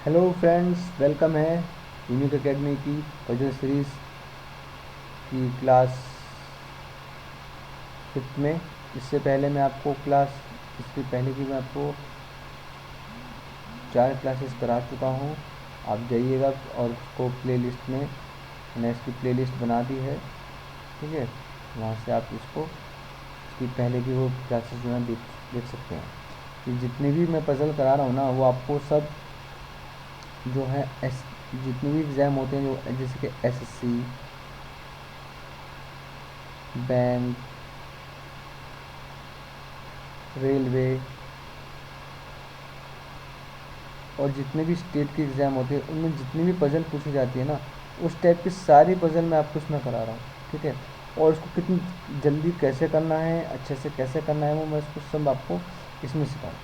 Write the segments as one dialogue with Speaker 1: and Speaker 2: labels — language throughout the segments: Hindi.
Speaker 1: हेलो फ्रेंड्स, वेलकम है यूनिक एकेडमी की पजल सीरीज़ की क्लास फिफ्थ में। इससे पहले मैं आपको क्लास इससे पहले की मैं आपको 4 क्लासेस करा चुका हूँ। आप जाइएगा और उसको प्लेलिस्ट में मैंने इसकी प्लेलिस्ट बना दी है, ठीक है। वहाँ से आप इसकी पहले की वो क्लासेस जो है देख सकते हैं कि जितने भी मैं पजल करा रहा हूँ ना, वो आपको सब जो है जितने भी एग्ज़ाम होते हैं, जो जैसे कि एसएससी, बैंक, रेलवे और जितने भी स्टेट के एग्ज़ाम होते हैं, उनमें जितनी भी पज़ल पूछी जाती है ना, उस टाइप की सारी पज़ल मैं आपको इसमें करा रहा हूँ, ठीक है। और उसको कितनी जल्दी कैसे करना है, अच्छे से कैसे करना है, वो मैं इसको सब आपको इसमें सिखाऊँ,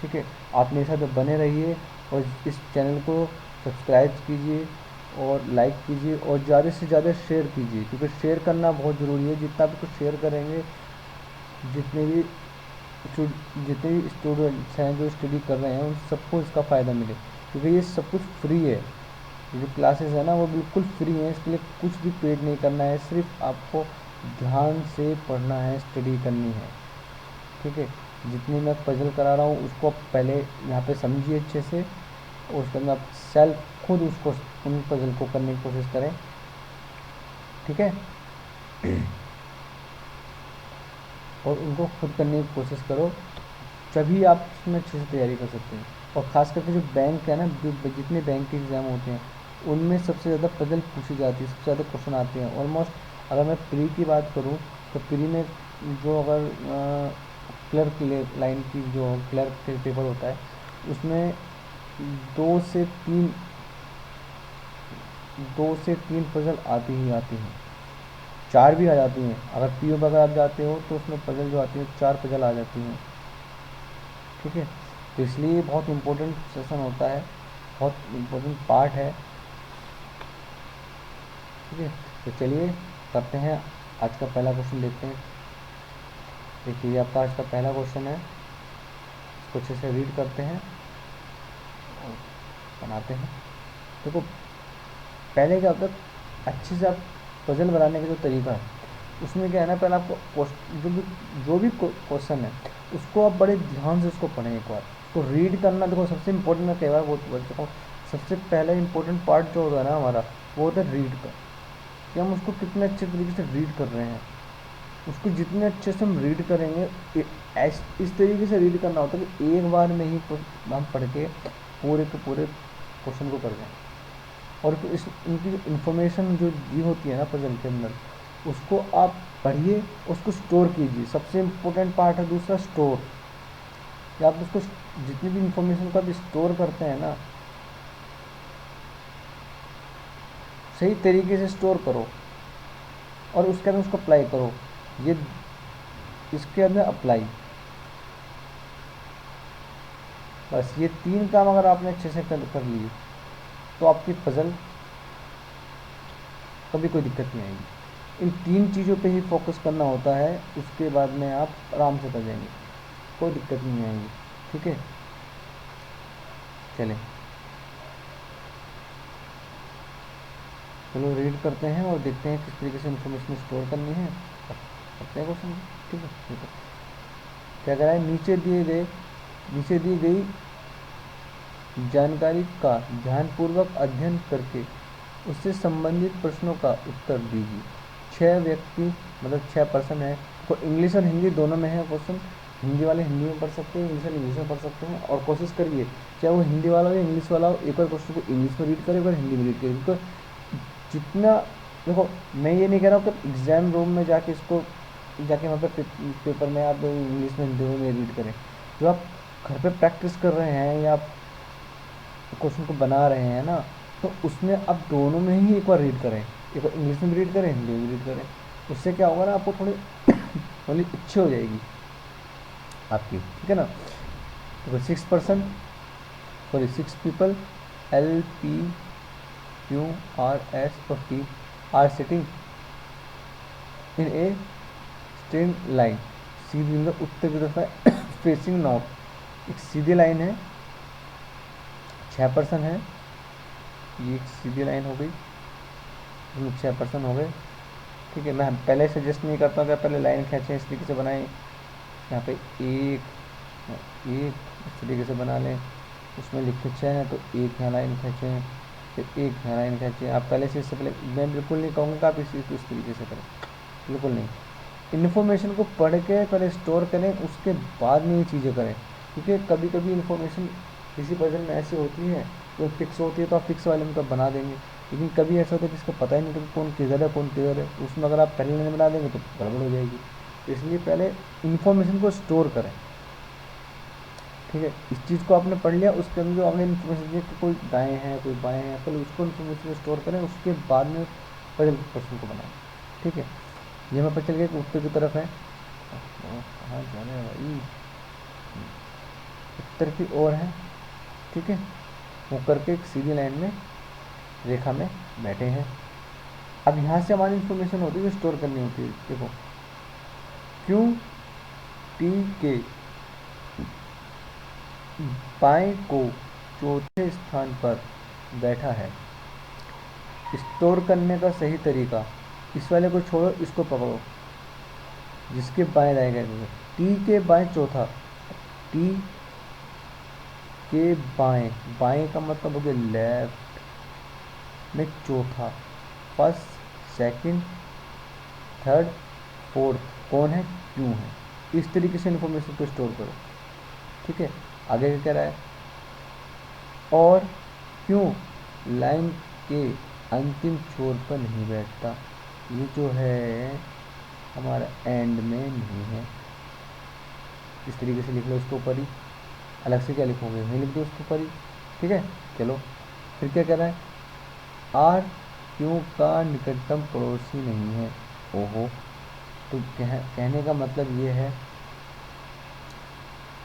Speaker 1: ठीक है। आप मेरे साथ बने रहिए और इस चैनल को सब्सक्राइब कीजिए और लाइक कीजिए और ज़्यादा से ज़्यादा शेयर कीजिए, क्योंकि शेयर करना बहुत ज़रूरी है। जितना आप इसको शेयर करेंगे, जितने भी जितने भी स्टूडेंट्स हैं जो स्टडी कर रहे हैं, उन सबको इसका फ़ायदा मिले, क्योंकि ये सब कुछ फ्री है। ये जो क्लासेस है ना, वो बिल्कुल फ्री हैं। इसके लिए कुछ भी पेड नहीं करना है, सिर्फ आपको ध्यान से पढ़ना है, स्टडी करनी है, ठीक है। जितनी मैं पजल करा रहा हूँ उसको आप पहले यहाँ पे समझिए अच्छे से, और उसके बाद आप सेल्फ खुद उसको उन पजल को करने की कोशिश करें, ठीक है। और उनको खुद करने की कोशिश करो, तभी आप उसमें अच्छे से तैयारी कर सकते हैं। और ख़ास करके जो बैंक है ना, जितने बैंक के एग्ज़ाम होते हैं, उनमें सबसे ज़्यादा पजल पूछी जाती है, सबसे ज़्यादा क्वेश्चन आते हैं ऑलमोस्ट। अगर मैं प्री की बात करूँ तो प्री में जो अगर क्लर्क लाइन की जो क्लर्क के पेपर होता है, उसमें दो से तीन दो से तीन पजल आती ही आती हैं, चार भी आ जाती हैं। अगर पीओ में अगर आप जाते हो तो उसमें पजल जो आती है, 4 पजल आ जाती हैं, ठीक है। तो इसलिए बहुत इम्पोर्टेंट सेशन होता है, बहुत इम्पोर्टेंट पार्ट है, ठीक है। तो चलिए करते हैं, आज का पहला क्वेश्चन देखते हैं। देखिए, ये आपका आज का पहला क्वेश्चन है, इसको अच्छे से रीड करते हैं और बनाते हैं। देखो, पहले क्या होता है, अच्छे से आप पजल बनाने का जो तरीका है, उसमें क्या है ना, पहले आपको जो भी क्वेश्चन है, उसको आप बड़े ध्यान से उसको पढ़ें एक बार, उसको रीड करना। देखो, सबसे इम्पोर्टेंट, मैं कई बार बोल चुका हूँ, सबसे पहला इम्पोर्टेंट पार्ट जो होता है ना हमारा, वो होता है रीड का, कि हम उसको कितने अच्छे तरीके से रीड कर रहे हैं। उसको जितने अच्छे से हम रीड करेंगे, इस तरीके से रीड करना होता है कि एक बार में ही हम पढ़ के पूरे के पूरे क्वेश्चन को कर जाएं। और इस इनकी जो इन्फॉर्मेशन जो दी होती है ना पजल के अंदर, उसको आप पढ़िए, उसको स्टोर कीजिए। सबसे इम्पोर्टेंट पार्ट है दूसरा, स्टोर। कि आप उसको जितनी भी इंफॉर्मेशन को आप स्टोर करते हैं ना, सही तरीके से स्टोर करो और उसके अंदर उसको अप्लाई करो। ये इसके अंदर अप्लाई, बस ये 3 काम अगर आपने अच्छे से कर लिए, तो आपकी पजल कभी कोई दिक्कत नहीं आएगी। इन 3 चीज़ों पे ही फोकस करना होता है, उसके बाद में आप आराम से कर जाएंगे, कोई दिक्कत नहीं आएगी, ठीक है। चलें, चलो रीड करते हैं और देखते हैं किस तरीके से इन्फॉर्मेशन स्टोर करनी है। करते हैं क्वेश्चन, ठीक है। ठीक है, क्या कह रहा है, नीचे दी गई जानकारी का ध्यानपूर्वक अध्ययन करके उससे संबंधित प्रश्नों का उत्तर दीजिए। 6 व्यक्ति, मतलब 6 पर्सन है। तो इंग्लिश और हिंदी दोनों में है क्वेश्चन। हिंदी वाले हिंदी में पढ़ सकते हैं, इंग्लिश वाले इंग्लिश में पढ़ सकते हैं। और कोशिश करिए, चाहे वो हिंदी वाला हो या इंग्लिश वाला हो, एक बार क्वेश्चन को इंग्लिश में रीड करें, एक बार हिंदी में रीड करें। क्योंकि जितना, देखो, मैं ये नहीं कह रहा हूँ कि एग्ज़ाम रूम में जाके इसको जाके वहाँ पे पेपर में आप इंग्लिश में हिंदी में रीड करें। जो आप घर पे प्रैक्टिस कर रहे हैं या आप क्वेश्चन को बना रहे हैं ना, तो उसमें आप दोनों में ही एक बार रीड करें, एक बार इंग्लिश में भी रीड करें, हिंदी में भी रीड करें। उससे क्या होगा ना, आपको थोड़ी नॉलेज अच्छी हो जाएगी आपकी, ठीक है ना। तो 6 पीपल, LPQRS और T are sitting in a straight line, सीधी, मतलब उत्तर की तरफ है, फेसिंग नॉर्थ। एक सीधी लाइन है, 6% है, ये एक सीधी लाइन हो गई, इसमें 6% हो गए। ठीक है, मैं पहले सजेस्ट नहीं करता हूँ कि पहले लाइन खींचें, इस तरीके से बनाएं, यहाँ पे एक इस तरीके से बना लें, उसमें लिखे 6 है तो एक यहाँ लाइन खींचें, फिर एक यहाँ लाइन खींचें। आप पहले से इससे पहले, मैं बिल्कुल नहीं कहूँगा कि आप इस तरीके से करें, बिल्कुल नहीं। इन्फॉर्मेशन को पढ़ के पहले स्टोर करें, उसके बाद में ये चीज़ें करें, क्योंकि कभी कभी इन्फॉर्मेशन किसी पजल में ऐसी होती है जो फिक्स होती है तो आप फिक्स वाले में तो बना देंगे, लेकिन कभी ऐसा होता है कि इसको पता ही नहीं कि कौन किधर है कौन किधर है, उसमें अगर आप पहले नहीं बना देंगे तो गड़बड़ हो जाएगी। तो इसलिए पहले इन्फॉर्मेशन को स्टोर करें। ठीक है, इस चीज़ को आपने पढ़ लिया, उसके अंदर जो आपने इन्फॉर्मेशन दी कि कोई दाएँ हैं कोई बाएँ हैं, पहले उसको इन्फॉर्मेशन को स्टोर करें, उसके बाद में पजल क्वेश्चन को बनाएं। ठीक है, ये मैं पता चल गया कि उत्तर की तरफ है, कहाँ जाने है भाई, उत्तर की ओर है। ठीक है, वो करके एक सीधी लाइन में रेखा में बैठे हैं। अब यहाँ से हमारी इन्फॉर्मेशन होती है जो स्टोर करनी होती है। देखो, क्यू टी के बाएं को चौथे स्थान पर बैठा है। स्टोर करने का सही तरीका, इस वाले को छोड़ो, इसको पकड़ो, जिसके बाएं दाएं गए, टी के बाएं चौथा, टी के बाएं, बाएं का मतलब हो गया लेफ्ट में चौथा, फर्स्ट सेकंड थर्ड फोर्थ कौन है, क्यों है। इस तरीके से इन्फॉर्मेशन को स्टोर करो। ठीक है, आगे क्या कह रहा है, और क्यों लाइन के अंतिम छोर पर नहीं बैठता, ये जो है हमारा एंड में नहीं है। इस तरीके से लिख लो इसको ऊपर ही, अलग से क्या लिखोगे, नहीं लिख दो उसके ऊपर ही। ठीक है, चलो फिर क्या कह रहा है, आर क्यों का निकटतम पड़ोसी नहीं है। ओहो, तो कहने का मतलब ये है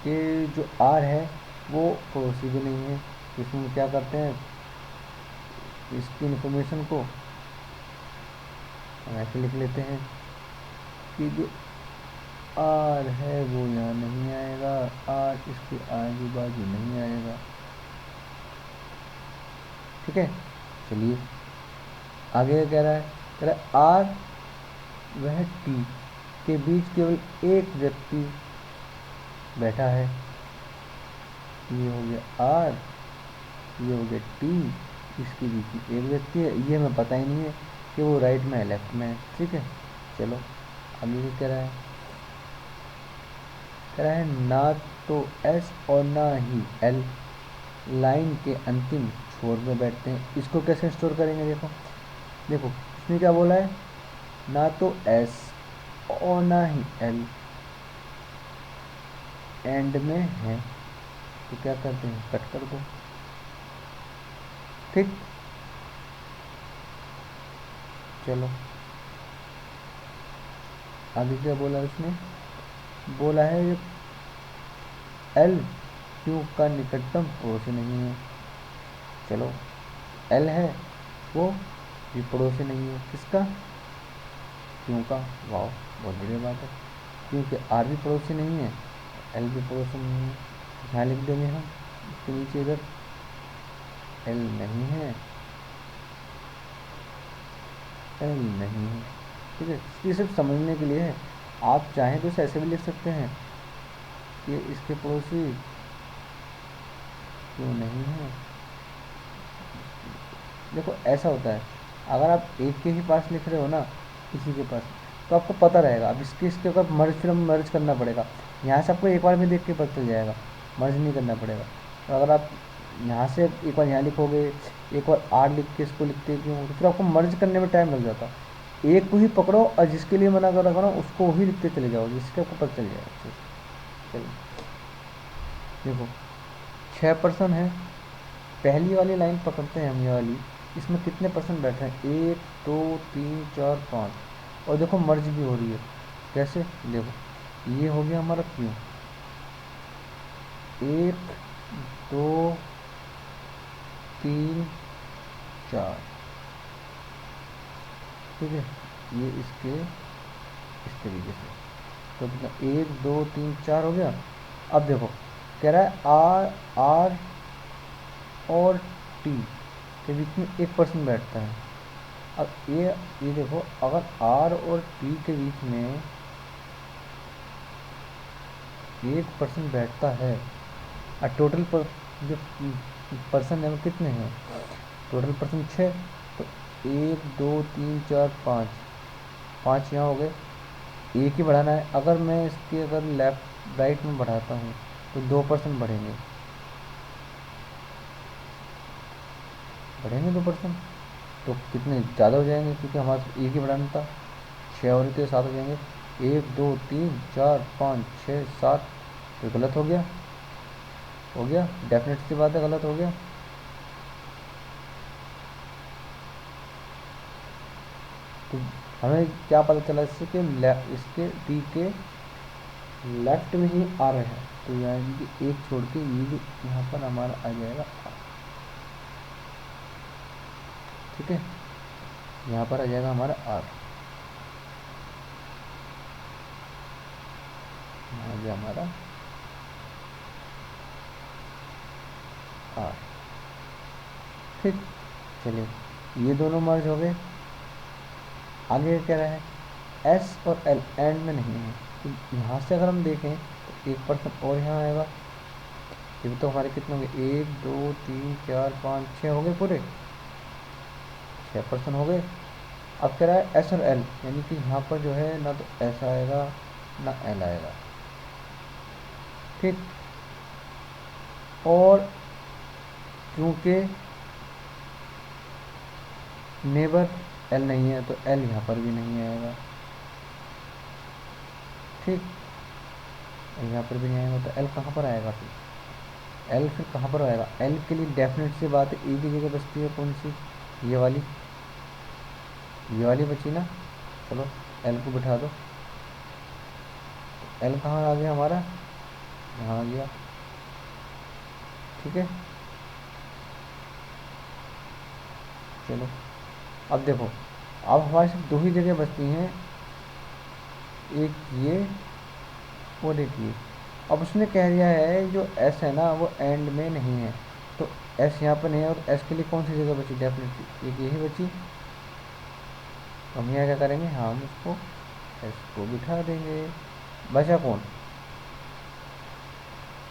Speaker 1: कि जो आर है वो पड़ोसी भी नहीं है। तो इसमें क्या करते हैं, इसकी इन्फॉर्मेशन को हम ऐसे लिख लेते हैं कि जो आर है वो यहाँ नहीं आएगा, आर इसके आजू बाजू नहीं आएगा। ठीक है, चलिए आगे कह रहा है, कह रहा है आर वह टी के बीच केवल एक व्यक्ति बैठा है। ये हो गया आर, ये हो गया टी, इसके बीच में एक व्यक्ति है, ये हमें पता ही नहीं है कि वो राइट में है लेफ्ट में है। ठीक है, चलो आगे क्या कह रहा है, कह रहा है ना तो एस और ना ही एल लाइन के अंतिम छोर में बैठते हैं। इसको कैसे स्टोर करेंगे, देखो देखो इसने क्या बोला है, ना तो एस और ना ही एल एंड में है, तो क्या करते हैं, कट कर दो। ठीक, चलो आगे क्या बोला उसने, बोला है ये एल क्यू का निकटतम पड़ोसी नहीं है। चलो एल है वो भी पड़ोसी नहीं है, किसका, क्यू का। वाह, बहुत बढ़िया बात है, क्योंकि आर भी पड़ोसी नहीं है, एल भी पड़ोसी नहीं है। यहाँ लिख देंगे हम इसके नीचे, इधर एल नहीं है, एल नहीं है। ठीक है, ये सिर्फ समझने के लिए है, आप चाहें तो इसे ऐसे भी लिख सकते हैं कि इसके पड़ोसी क्यों नहीं है। देखो ऐसा होता है, अगर आप एक के ही पास लिख रहे हो ना, किसी के पास, तो आपको पता रहेगा। अब इसके इसके ऊपर मर्ज, फिर मर्ज करना पड़ेगा, यहाँ से आपको एक बार में देख के पता चल जाएगा, मर्ज नहीं करना पड़ेगा। तो अगर आप यहाँ से एक बार यहाँ लिखोगे, एक बार आर लिख के इसको लिखते क्यों, तो फिर आपको मर्ज करने में टाइम लग जाता। एक को ही पकड़ो और जिसके लिए मना कर रखा ना उसको ही लिखते चले जाओ, जिसके आपको पता चल जाएगा। चलिए देखो 6% है, पहली वाली लाइन पकड़ते हैं हम, ये वाली, इसमें कितने परसेंट बैठे हैं, 1 2 3 4 5, और देखो मर्ज भी हो रही है। कैसे, देखो ये हो गया हमारा क्यू, 1 2 3 4। ठीक है, ये इसके इस तरीके से, तो कितना 1 2 3 4 हो गया। अब देखो कह रहा है आर आर और टी के बीच में 1% बैठता है। अब ये देखो, अगर आर और टी के बीच में 1% बैठता है और टोटल पर जो पर्सन है वो कितने हैं, टोटल पर्सन 6, तो 1 2 3 4 5, 5 यहाँ हो गए। एक ही बढ़ाना है। अगर मैं इसके अगर लेफ्ट राइट में बढ़ाता हूँ तो 2% बढ़ेंगे, 2%। तो कितने ज़्यादा हो जाएंगे, क्योंकि हमारे पास एक ही बढ़ाना था। 6 और 7 हो जाएंगे। 1 2 3 4 5 6 7। तो गलत हो गया, डेफिनेट सी बात है, गलत हो गया। तो हमें क्या पता चला इससे कि इसके टी के लेफ्ट में ही आ रहे हैं, तो यानी कि एक छोड़ के ये जो यहाँ पर हमारा आ जाएगा R। ठीक है, यहाँ पर आ जाएगा हमारा R, आ गया हमारा R। ठीक, चलिए ये दोनों मर्ज हो गए। आगे क्या रहा है, एस और एल एंड में नहीं है, तो यहाँ से अगर हम देखें तो 1% और यहाँ आएगा। ये तो हमारे कितने होंगे, 1 2 3 4 5 6 हो गए, पूरे 6% हो गए। अब कह रहा है एस और एल, यानी कि यहाँ पर जो है ना तो एस आएगा ना एल आएगा। ठीक, और क्योंकि नेबर एल नहीं है तो एल यहाँ पर भी नहीं आएगा। ठीक, यहाँ पर भी नहीं आएगा तो एल कहाँ पर आएगा फिर, एल फिर कहाँ पर आएगा। एल के लिए डेफिनेट सी बात है, एक ही जगह बचती है, कौन सी, ये वाली बची ना। चलो एल को बिठा दो, एल कहाँ आ गया हमारा, यहाँ आ गया। ठीक है, चलो अब देखो, अब हमारे सिर्फ 2 ही जगह बचती हैं, एक ये और एक ये। अब उसने कह दिया है जो एस है ना वो एंड में नहीं है, तो एस यहाँ पर नहीं है, और एस के लिए कौन सी जगह बची, डेफिनेटली एक यही बची। तो हम यहाँ क्या करेंगे, हम उसको एस को बिठा देंगे। बचा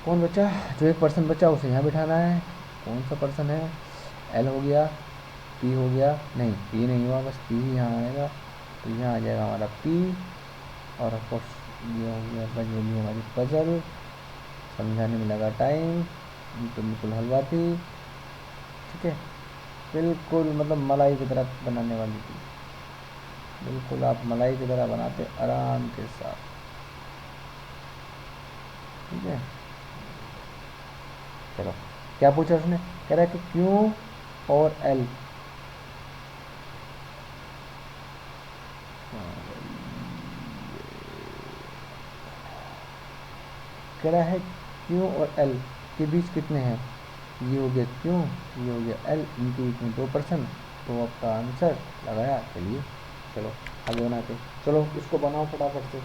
Speaker 1: कौन, बचा, जो 1% बचा उसे यहाँ बिठाना है। कौन सा पर्सन है, एल हो गया, पी हो गया, नहीं पी नहीं हुआ, बस पी ही यहाँ आएगा। तो यहाँ आ जाएगा हमारा पी, और ऑफकोर्स ये हो गया, बच गई हमारी पजल। समझाने में लगा टाइम, तो बिल्कुल हलवा थी। ठीक है, बिल्कुल मतलब मलाई की तरह बनाने वाली थी, बिल्कुल आप मलाई की तरह बनाते आराम के साथ। ठीक है, चलो क्या पूछा उसने, कह रहा है कि क्यू और एल, कह रहा है क्यू और एल के बीच कितने हैं, ये हो गया क्यू, ये हो गया एल, इनके बीच में 2%। तो आपका आंसर लगाया। चलिए चलो आगे बनाते, चलो इसको बनाओ फटाफट से।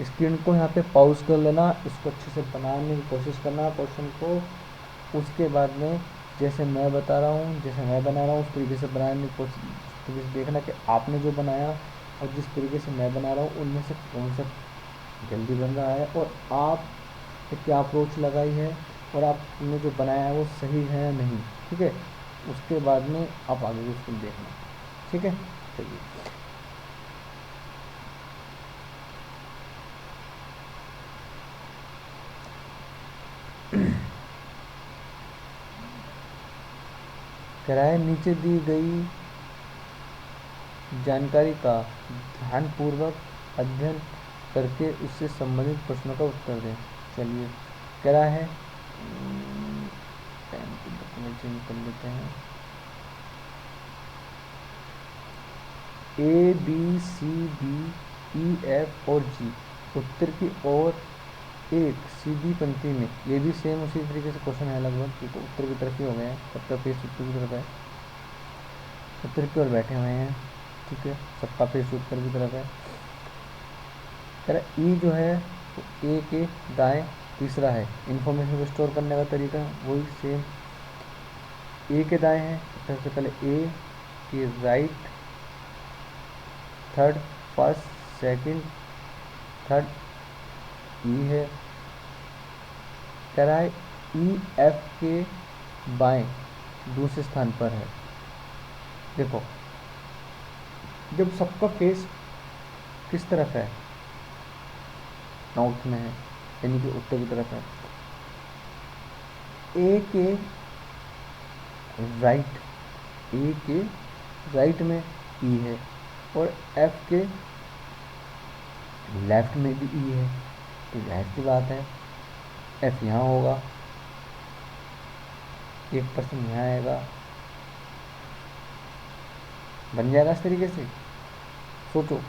Speaker 1: स्क्रीन को यहाँ पे पॉज कर लेना, इसको अच्छे से बनाने की कोशिश करना क्वेश्चन को। उसके बाद में जैसे मैं बता रहा हूँ, जैसे मैं बना रहा हूँ उस तरीके से बनाने की कोशिश, उस तरीके से देखना कि आपने जो बनाया और जिस तरीके से मैं बना रहा हूँ उनमें से कौन सा जल्दी बन रहा है, और आप क्या अप्रोच लगाई है, और आपने जो बनाया है वो सही है या नहीं। ठीक है, उसके बाद में आप आगे उसको देखना। ठीक है, चलिए कराए नीचे दी गई जानकारी का ध्यानपूर्वक अध्ययन करके उससे संबंधित प्रश्नों का उत्तर दें। चलिए क्या है, पेन की डॉक्यूमेंट चेंज कर लेते हैं। A B C D E F और जी उत्तर की ओर एक सीधी पंक्ति में, ये भी सेम उसी तरीके से क्वेश्चन है लगभग, क्योंकि उत्तर की तरफ ही हो गए हैं, सबका फेस उत्तर की तरफ है, उत्तर की ओर बैठे हुए हैं। ठीक है, सबका फेस उत्तर की तरफ है। कह रहा ई जो है वो ए के दाएं तीसरा है। इन्फॉर्मेशन को स्टोर करने का तरीका वही सेम, ए के दाएं हैं, सबसे पहले ए के right, third first second third ई है। कह रहा है ई एफ के बाएं दूसरे स्थान पर है। देखो जब सबका फेस किस तरफ है, नॉर्थ में है, यानी कि उत्तर की तरफ है। ए के राइट, ए के राइट में ई है और एफ के लेफ्ट में भी ई है, तो जाहिर सी बात है एफ यहाँ होगा, 1% यहाँ आएगा, बन जाएगा इस तरीके से। सोचो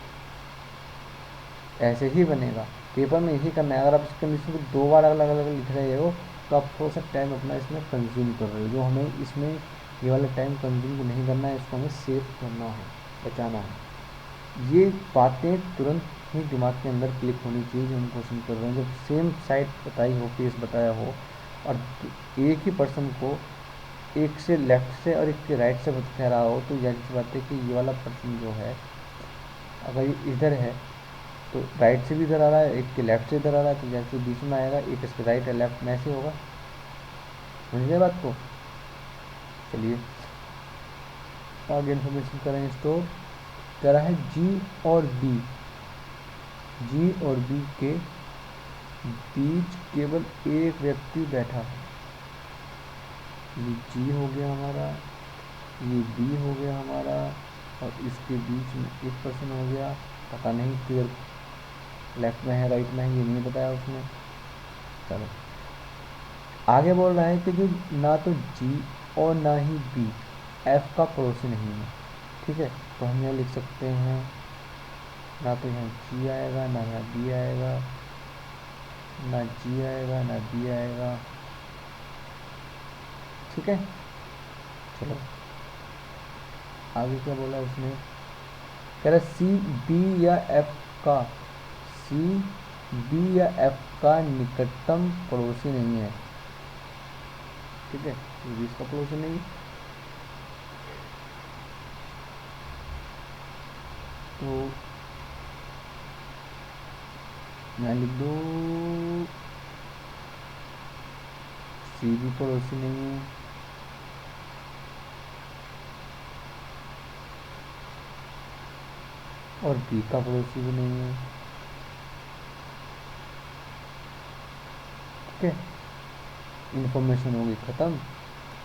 Speaker 1: ऐसे ही बनेगा, पेपर में यही करना है। अगर आप इस कंडीशन को 2 बार अलग अलग लिख रहे हो तो आप थोड़ा सा टाइम अपना इसमें कंज्यूम कर रहे हो, जो हमें इसमें ये वाला टाइम कंज्यूम को नहीं करना है, इसको हमें सेव करना है, बचाना है। ये बातें तुरंत ही दिमाग के अंदर क्लिक होनी चाहिए जो हम क्वेश्चन कर रहे हैं। जब सेम साइड बताई हो, फेस बताया हो और एक ही पर्सन को एक से लेफ्ट से और एक के राइट से बता रहा हो, तो जाहिर सी बात है कि ये वाला पर्सन जो है अगर ये इधर है तो राइट से भी इधर आ रहा है, एक के लेफ्ट से इधर आ रहा है, तो जैसे बीच में आएगा, एक इसके राइट है लेफ्ट में, ऐसे होगा। समझ गए बात को? चलिए आगे इन्फॉर्मेशन करें स्टोर। कह रहा है जी और बी, जी और बी के बीच केवल एक व्यक्ति बैठा है। ये जी हो गया हमारा, ये बी हो गया हमारा, और इसके बीच में एक पर्सन हो गया, पता नहीं क्लियर लेफ्ट में है राइट में है, ये नहीं बताया उसने। चलो आगे बोल रहा है कि जो ना तो जी और ना ही बी एफ का पड़ोसी नहीं है। ठीक है, तो हम यहाँ लिख सकते हैं ना तो यहाँ जी आएगा, ना यहाँ बी आएगा, ना जी आएगा ना बी आएगा। ठीक है, चलो आगे क्या बोला उसने। कह रहा सी बी या एफ का, सी बी या एफ का निकटतम पड़ोसी नहीं है। ठीक है, ये भी इसका पड़ोसी नहीं है, तो यहाँ लिख दो सी भी पड़ोसी नहीं है, और बी का पड़ोसी भी नहीं है। ठीक है, इन्फॉर्मेशन होगी ख़त्म,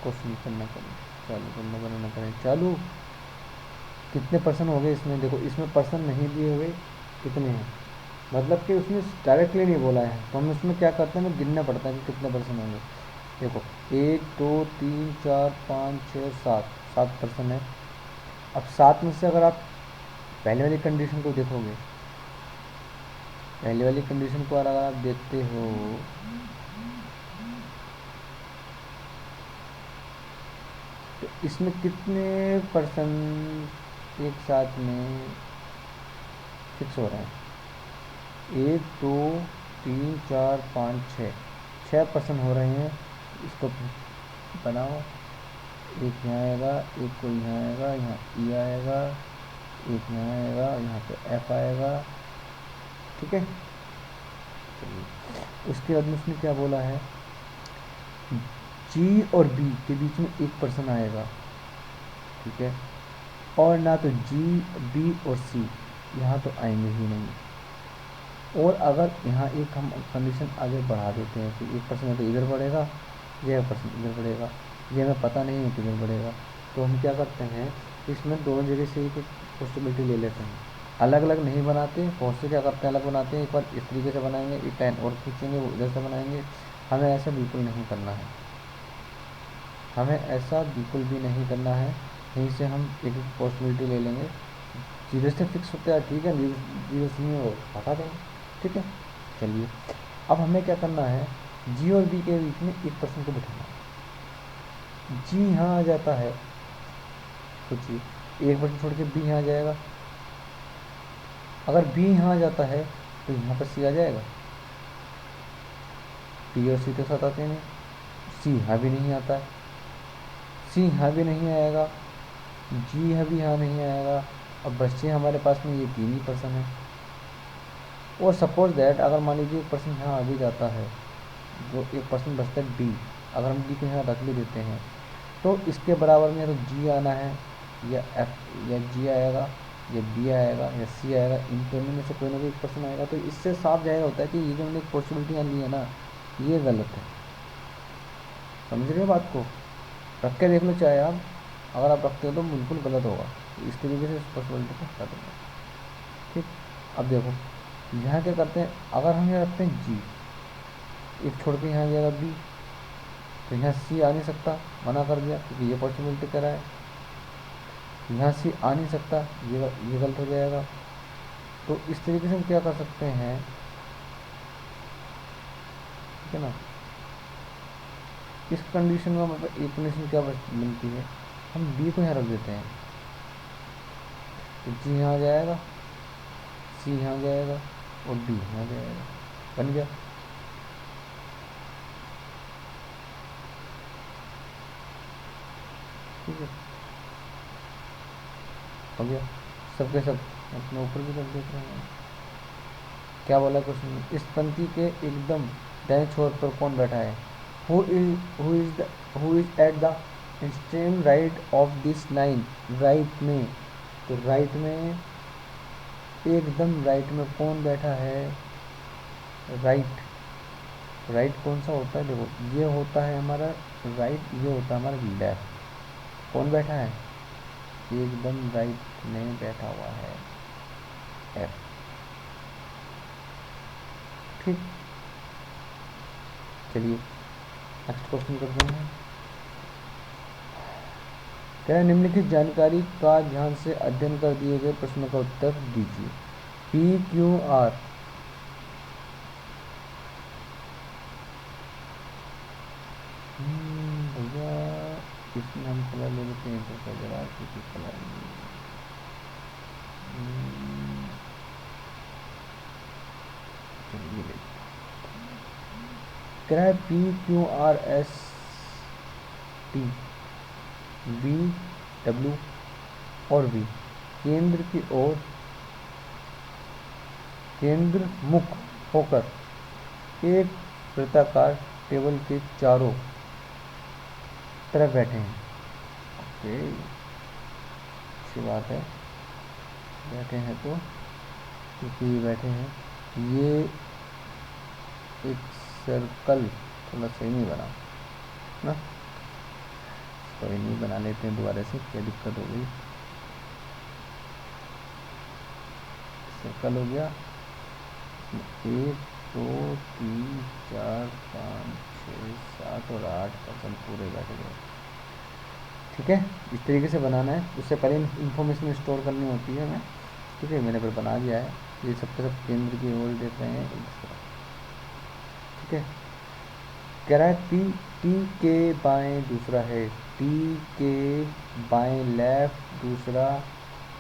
Speaker 1: क्वेश्चन करना करें, चालू करना बनाना करें चालू। कितने पर्सन हो गए इसमें? देखो इसमें पर्सन नहीं दिए हुए कितने हैं, मतलब कि उसने डायरेक्टली नहीं बोला है, तो हम इसमें क्या करते हैं, हमें गिनना पड़ता है कि कितने पर्सन होंगे। देखो 1 2 3 4 5 6 7, 7 पर्सन है। अब 7 में से अगर आप पहले वाली कंडीशन को देखोगे, पहले वाली कंडीशन को अगर आप देखते हो तो इसमें कितने पर्सन एक साथ में फिक्स हो रहे हैं? 1 2 3 4 5 6, 6 पर्सन हो रहे हैं। इसको बनाओ, एक यहाँ आएगा, एक को यहाँ आएगा, यहाँ ई आएगा, एक यहाँ आएगा, यहाँ पे एफ आएगा। ठीक है, चलिए उसके बाद में उसने क्या बोला है, जी और बी के बीच में एक पर्सन आएगा। ठीक है, और ना तो जी बी और सी यहाँ तो आएंगे ही नहीं। और अगर यहाँ एक हम कंडीशन आगे बढ़ा देते हैं कि एक पर्सन तो इधर बढ़ेगा, यह पर्सन इधर बढ़ेगा, ये हमें पता नहीं है किधर बढ़ेगा, तो हम क्या करते हैं इसमें दोनों जगह से एक पॉसिबिलिटी ले लेते हैं, अलग अलग नहीं बनाते। बहुत से क्या करते हैं अलग बनाते हैं, एक बार इस तरीके से बनाएंगे, एक लाइन और खींचेंगे, वो इधर से बनाएंगे। हमें ऐसा बिल्कुल नहीं करना है, हमें ऐसा बिल्कुल भी नहीं करना है। यहीं से हम एक एक पॉसिबिलिटी ले लेंगे, जीरो से फिक्स होता है, ठीक है, जीरो से नहीं वो हटा देंगे। ठीक है, चलिए अब हमें क्या करना है, जी और बी के बीच में एक पर्सन को बिठाना है। जी यहाँ आ जाता है, सोचिए एक पर्सन छोड़ के बी यहाँ आ जाएगा, अगर बी यहाँ आ जाता है तो यहाँ पर सी आ जाएगा, बी और सी के साथ आते हैं, सी यहाँ भी नहीं आता है, सी यहाँ भी नहीं आएगा, जी यहाँ भी यहाँ नहीं आएगा। अब बच्चे हमारे पास में ये 3 ही पर्सन है। और सपोज दैट अगर मान लीजिए एक पर्सन यहाँ आ भी जाता है, जो एक पर्सन बचता है डी, अगर हम डी को यहाँ रख भी देते हैं तो इसके बराबर में या तो जी आना है, या एफ या जी आएगा, या बी आएगा, या सी आएगा। इन दोनों में से कोई ना कोई एक पर्सन आएगा। तो इससे साफ जाहिर होता है कि ये जो हमने एक पॉसिबिलिटी ली है ना, ये गलत है। समझ रहे हो बात को? रख के देख लो चाहे आप, अगर आप रखते हो तो बिल्कुल गलत होगा। तो इस तरीके से इस पॉसिबिलिटी को हटा देंगे। ठीक, अब देखो यहाँ क्या करते हैं, अगर हम यहाँ रखते हैं जी, एक छोड़ के यहाँ जाएगा बी, तो यहाँ सी आ नहीं सकता, मना कर दिया क्योंकि ये पॉसिबिलिटी कर रहा है। यहाँ सी आ नहीं सकता, ये गलत हो जाएगा। तो इस तरीके से हम क्या कर सकते हैं, ठीक है ना। इस कंडीशन में मतलब एक कंडीशन क्या बनती है, हम बी को यहाँ रख देते हैं तो जी यहाँ आ जाएगा, सी यहाँ जाएगा और डी यहाँ जाएगा। बन गया। ठीक है, हो गया सबके सब। अपने ऊपर भी कर देते हैं। क्या बोला क्वेश्चन में, इस पंक्ति के एकदम दाएं छोर पर कौन बैठा है? Who is at the extreme right of this line? Right में, तो राइट में एकदम राइट में कौन बैठा है? राइट, राइट कौन सा होता है? देखो ये होता है हमारा राइट, ये होता है हमारा लेफ्ट। कौन बैठा है? एकदम राइट में बैठा हुआ है एफ। ठीक, चलिए नेक्स्ट क्वेश्चन करते हैं। क्या निम्नलिखित जानकारी का ध्यान से अध्ययन कर दिए गए प्रश्नों का उत्तर दीजिए। पी क्यू आर, भैया इसमें हम कलर ले लेते हैं तो जरा किसी कलर चलिए ले, क्या है P Q R S T V W और वी केंद्र की ओर, केंद्र मुख होकर एक वृत्ताकार टेबल के चारों तरफ बैठे हैं। ओके, अच्छी बात है, बैठे हैं तो क्योंकि बैठे हैं। ये एक सर्कल थोड़ा सही नहीं बना ना, कोई नहीं, बना लेते हैं दोबारा से, क्या दिक्कत हो गई। सर्कल हो गया, 1 2 3 4 5 6 7 और 8 पर्सन पूरे बैठे गए। ठीक है, इस तरीके से बनाना है। उससे पहले इंफॉर्मेशन स्टोर करनी होती है हमें। ठीक है, मैंने फिर बना दिया है। ये सबके सब केंद्र की ओर देख रहे हैं। ठीक है, कह रहा है टी के बाएं दूसरा है, टी के बाएं लेफ्ट दूसरा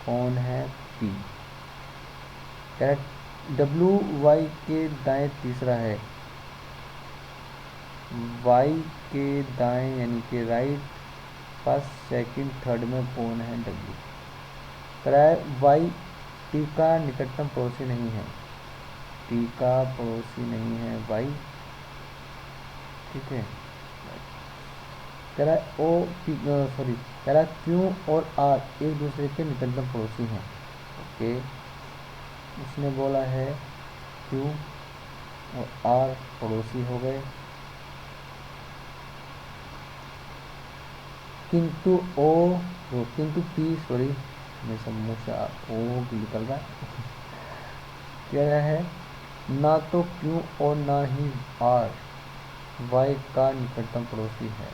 Speaker 1: कौन है? पी। कह रहा है डब्ल्यू वाई के दाएं तीसरा है, वाई के दाएं यानी कि राइट फर्स्ट सेकंड थर्ड में कौन है? डब्ल्यू। कह रहा है वाई टी का निकटतम पड़ोसी नहीं है, टी का पड़ोसी नहीं है वाई। ठीक है, कह रहा है ओ सॉरी कह रहा है क्यू और आर एक दूसरे के निकटतम पड़ोसी हैं। ओके, उसने बोला है क्यू और आर पड़ोसी हो गए, किंतु ओ किंतु पी, सॉरी मेरे सब मुँह से ओ निकल रहा है। कह रहा है ना तो क्यू और ना ही आर वाई का निकटतम पड़ोसी है।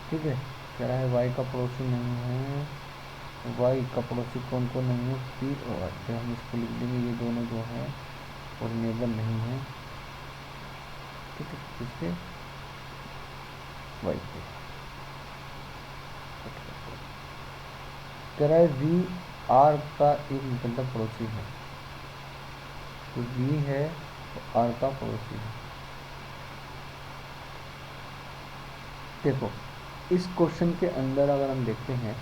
Speaker 1: ठीक है, कह रहा है वाई का पड़ोसी नहीं है, वाई का पड़ोसी कौन कौन नहीं है? पी और आर। तो हम इसको लिख देंगे, ये दोनों जो हैं और नेबर नहीं है। ठीक है, किसके? वाई के। कह रहा है वी आर का एक निकटतम पड़ोसी है, तो वी है तो आर का पड़ोसी है। देखो इस क्वेश्चन के अंदर अगर हम देखते हैं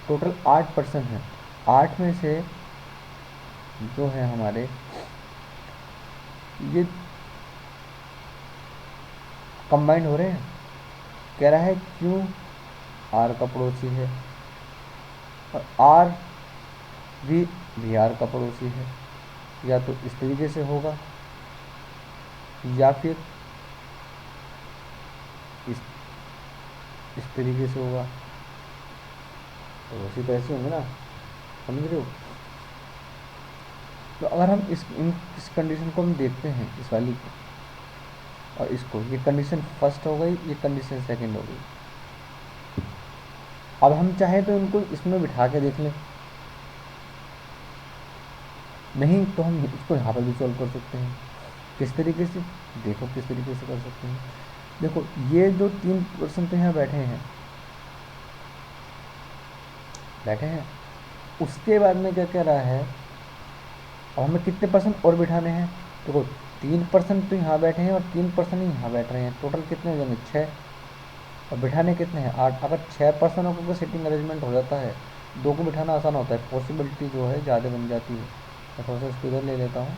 Speaker 1: टोटल 8 पर्सन है, 8 में से जो है हमारे ये कंबाइंड हो रहे हैं। कह रहा है क्यों आर का पड़ोसी है और आर भी आर का पड़ोसी है। या तो इस तरीके से होगा या फिर इस तरीके से होगा। पड़ोसी तो ऐसे होंगे ना, समझ रहे हो। तो अगर हम इस कंडीशन को हम देखते हैं, इस वाली को और इसको, ये कंडीशन फर्स्ट हो गई, ये कंडीशन सेकंड हो गई। अब हम चाहे तो इनको इसमें बिठा के देख लें, नहीं तो हम इसको यहाँ पर भी सॉल्व कर सकते हैं। किस तरीके से, देखो किस तरीके से कर सकते हैं। देखो ये जो 3% तो यहाँ बैठे हैं, उसके बाद में क्या कह रहा है, अब हमें कितने परसेंट और बिठाने हैं। देखो 3% तो यहाँ बैठे हैं और 3% ही यहाँ बैठ रहे हैं, टोटल कितने हो जाएंगे 6, और बिठाने कितने हैं 8। अगर 6% को सीटिंग अरेंजमेंट हो जाता है, 2 को बिठाना आसान होता है, पॉसिबिलिटी जो है ज़्यादा बन जाती है। मैं थोड़ा सा इसको इधर ले लेता हूँ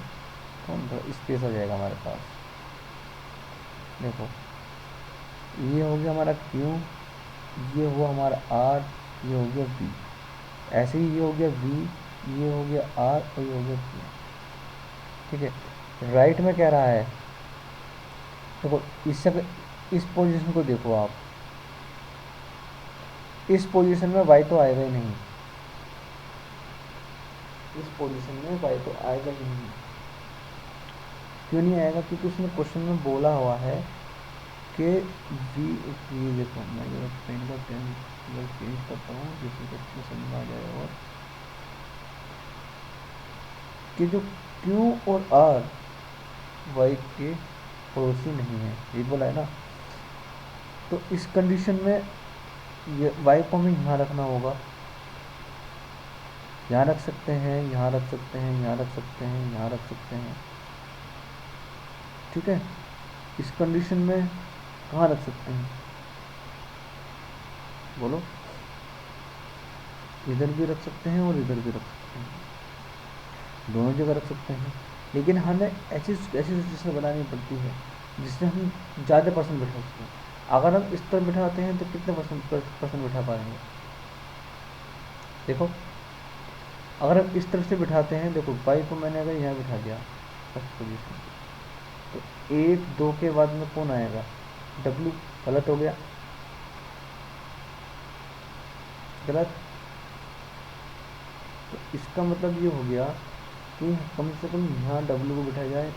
Speaker 1: तो स्पेस हो जाएगा हमारे पास। देखो ये हो गया हमारा Q, ये हुआ हमारा R, ये हो गया V, ऐसे ही ये हो गया V, ये हो गया R और ये हो गया Q। ठीक है, राइट में कह रहा है, देखो इस पोजीशन को देखो आप, इस पोजीशन में y तो आएगा ही नहीं, इस पोजीशन में y तो आएगा ही नहीं। क्यों नहीं आएगा, क्योंकि उसने क्वेश्चन में बोला हुआ है कि ये देखो, मैं जरा पेन का कलर चेंज करता हूँ जिससे कि अच्छे समझ आ जाए, और कि जो Q और R y के पड़ोसी नहीं है, ये बोला है ना। तो इस कंडीशन में ये y को हमें यहाँ रखना होगा, यहाँ रख सकते हैं, यहाँ रख सकते हैं, यहाँ रख सकते हैं, यहाँ रख सकते हैं। ठीक है, इस कंडीशन में कहाँ रख सकते हैं बोलो, इधर भी रख सकते हैं और इधर भी रख सकते हैं, दोनों जगह रख सकते हैं। लेकिन हमें ऐसी सिचुएशन बनानी पड़ती है जिसमें हम ज़्यादा पर्सन बिठा सकते हैं। अगर हम इस तरह बिठाते हैं तो कितने पर्सन बिठा पाएंगे। देखो अगर हम इस तरफ से बिठाते हैं, देखो बाई को मैंने अगर यहाँ बिठा दिया फर्स्ट पोजीशन, तो 1 2 के बाद में कौन आएगा, W, गलत हो गया, गलत। तो इसका मतलब ये हो गया कि कम से कम यहाँ W को बिठाया जाए